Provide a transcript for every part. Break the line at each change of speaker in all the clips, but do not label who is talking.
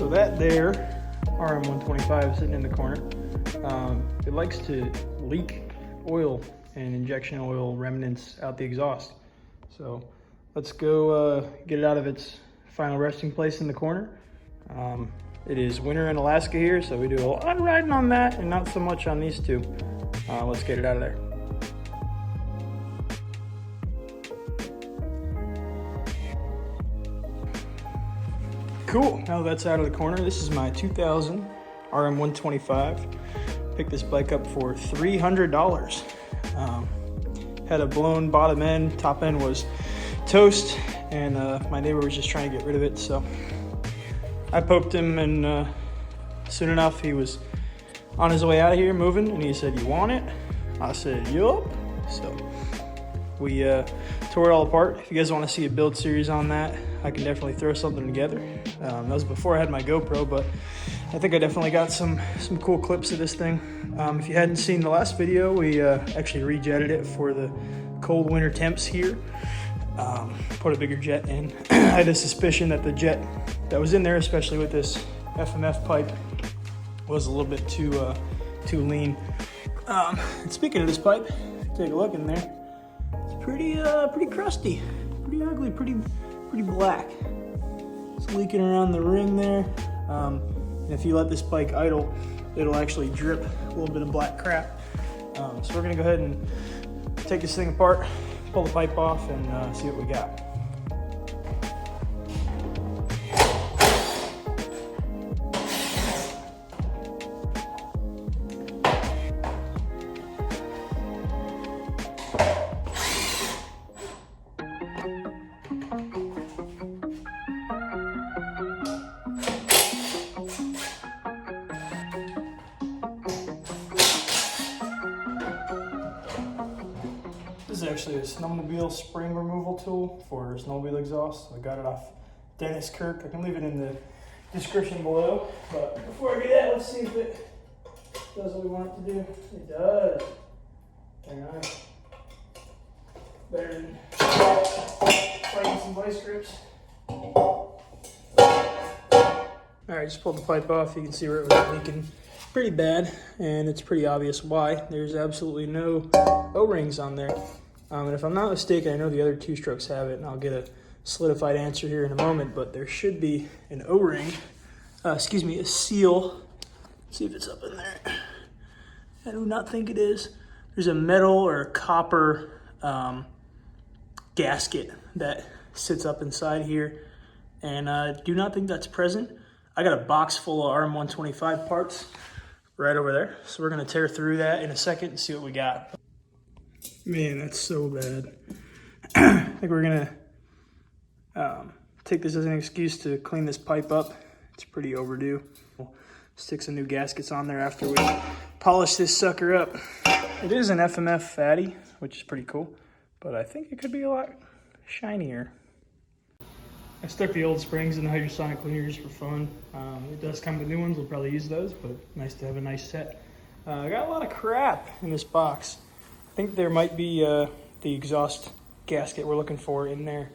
So that there, RM125 sitting in the corner, it likes to leak oil and injection oil remnants out the exhaust. So let's go get it out of its final resting place in the corner. It is winter in Alaska here, so we do a lot of riding on that and not so much on these two. Let's get it out of there. Cool, now that's out of the corner. This is my 2000 RM125. Picked this bike up for $300. Had a blown bottom end, top end was toast, and my neighbor was just trying to get rid of it, so I poked him, and soon enough he was on his way out of here moving, and he said, "You want it?" I said, "Yup." So we tore it all apart. If you guys want to see a build series on that, I can definitely throw something together. That was before I had my GoPro, but I think I definitely got some cool clips of this thing. If you hadn't seen the last video, we actually rejetted it for the cold winter temps here. Put a bigger jet in. I had a suspicion that the jet that was in there, especially with this FMF pipe, was a little bit too lean. And speaking of this pipe, take a look in there. It's pretty crusty, pretty ugly, pretty black. It's leaking around the ring there. And if you let this bike idle, it'll actually drip a little bit of black crap. So we're gonna go ahead and take this thing apart, pull the pipe off, and see what we got. This is actually a snowmobile spring removal tool for snowmobile exhaust. I got it off Dennis Kirk. I can leave it in the description below. But before I do that, let's see if it does what we want it to do. It does. Very nice. Better than fighting some vice grips. Alright, just pulled the pipe off. You can see where it was leaking pretty bad, and it's pretty obvious why. There's absolutely no O-rings on there. And if I'm not mistaken, I know the other 2-strokes have it, and I'll get a solidified answer here in a moment, but there should be an O-ring, a seal. Let's see if it's up in there. I do not think it is. There's a metal or a copper gasket that sits up inside here, and I do not think that's present. I got a box full of RM125 parts right over there, so we're gonna tear through that in a second and see what we got. Man, that's so bad. I think we're gonna take this as an excuse to clean this pipe up. It's pretty overdue. We'll stick some new gaskets on there after we polish this sucker up. It is an FMF Fatty, which is pretty cool, but I think it could be a lot shinier. I stuck the old springs in the hydrosonic cleaners for fun. It does come with new ones. We'll probably use those, but nice to have a nice set. I got a lot of crap in this box. I think there might be the exhaust gasket we're looking for in there.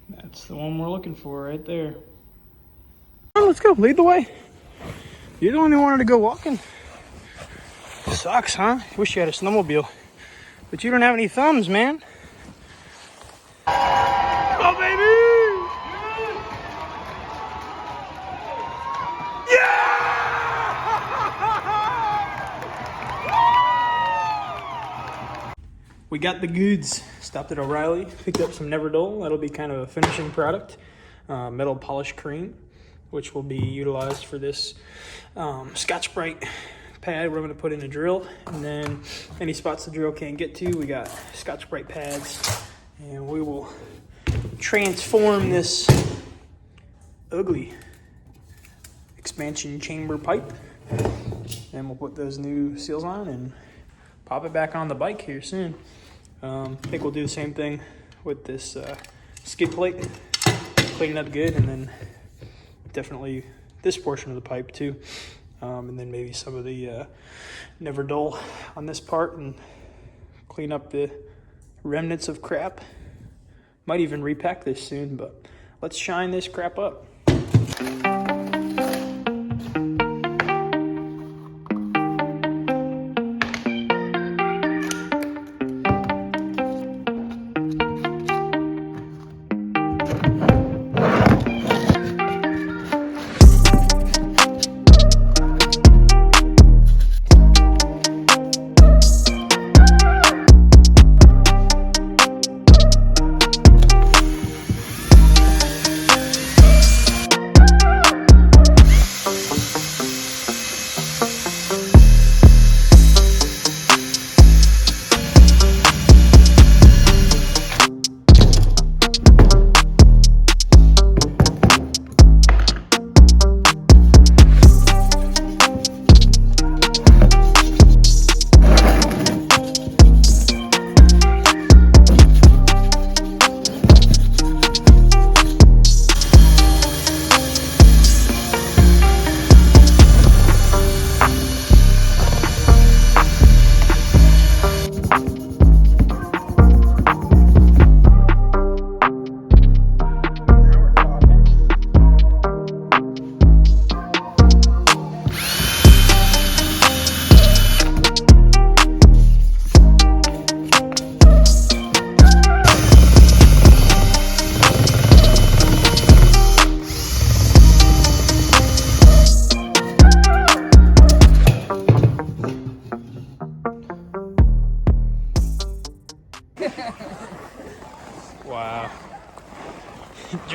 That's the one we're looking for right there. Oh, let's go. Lead the way. You're the one who wanted to go walking. Sucks, huh? Wish you had a snowmobile. But you don't have any thumbs, man. Oh, baby! We got the goods. Stopped at O'Reilly, picked up some Neverdole. That'll be kind of a finishing product. Metal polish cream, which will be utilized for this Scotch-Brite pad we're going to put in a drill. And then any spots the drill can't get to, we got Scotch-Brite pads. And we will transform this ugly expansion chamber pipe. And we'll put those new seals on and pop it back on the bike here soon. I think we'll do the same thing with this skid plate, clean it up good, and then definitely this portion of the pipe too. And then maybe some of the Neverdole on this part, and clean up the remnants of crap. Might even repack this soon, but let's shine this crap up.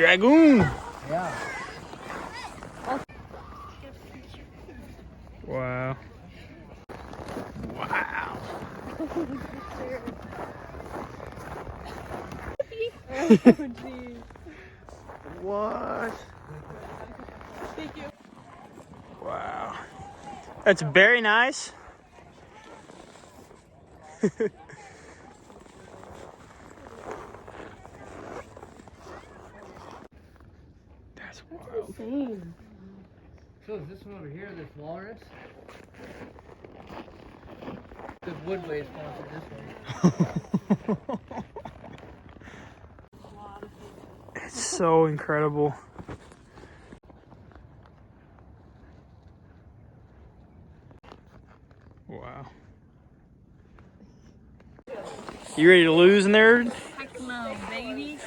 Dragoon.
Yeah.
Wow. Wow.
Oh, geez.
What?
Thank you.
Wow. That's very nice. That's wild.
Insane.
So is this one over here, this walrus? This Woodway sponsored this one.
It's so incredible. Wow. You ready to lose in there?
Heck no, baby.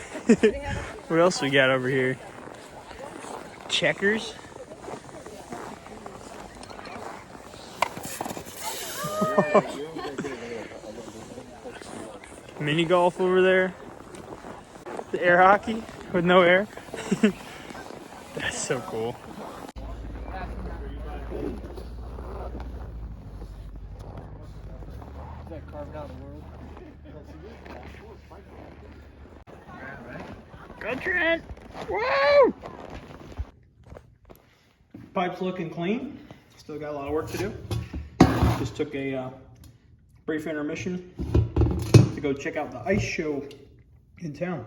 What else we got over here? Checkers. Mini golf over there. The air hockey with no air. That's so cool.
Is that carved out of the world?
Good, Trent. Woo! Pipe's looking clean. Still got a lot of work to do. Just took a brief intermission to go check out the ice show in town.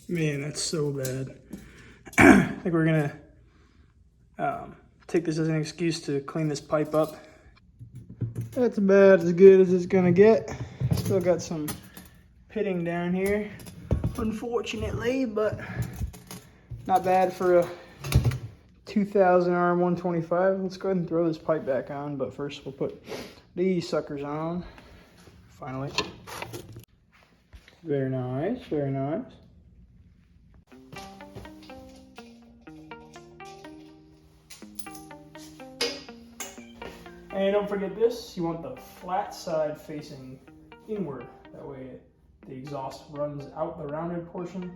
Man, that's so bad. I think we're gonna take this as an excuse to clean this pipe up. That's about as good as it's gonna get. Still got some pitting down here, unfortunately, but not bad for a 2000 RM125. Let's go ahead and throw this pipe back on, but first we'll put these suckers on. Finally. Very nice, very nice. And don't forget this, you want the flat side facing inward. That way the exhaust runs out the rounded portion.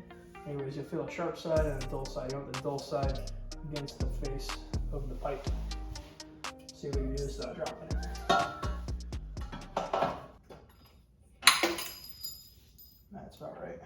Anyways, you'll feel a sharp side and a dull side. You want the dull side against the face of the pipe. See if we can do this without dropping it. That's about right.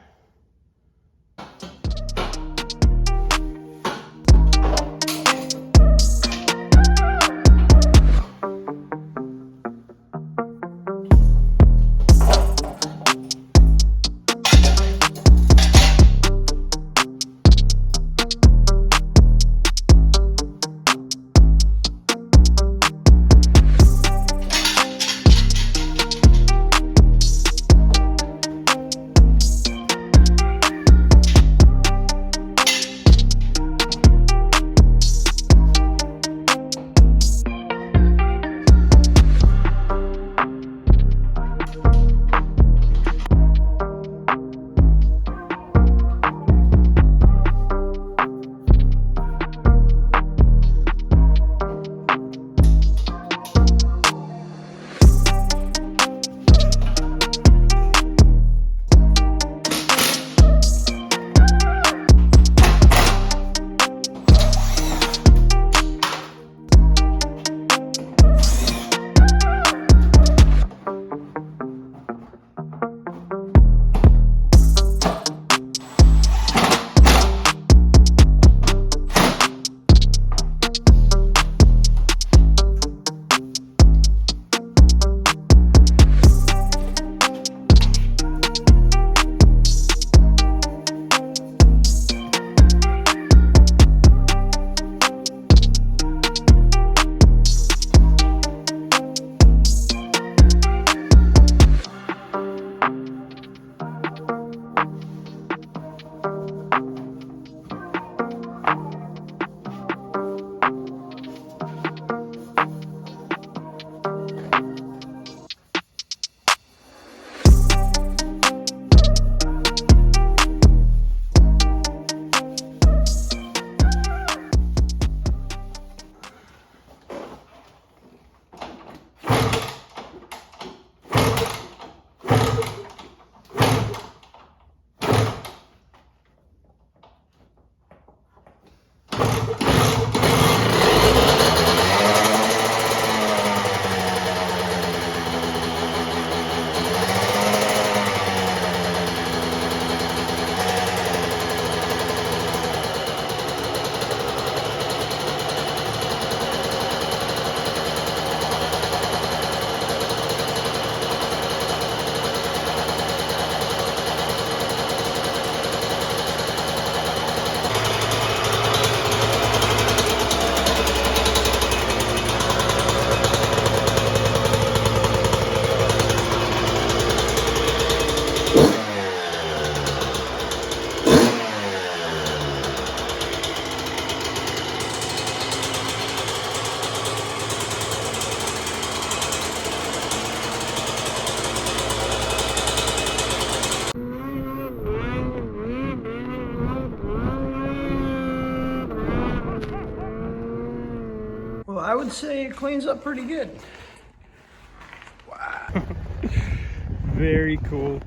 would say it cleans up pretty good. Wow. Very cool.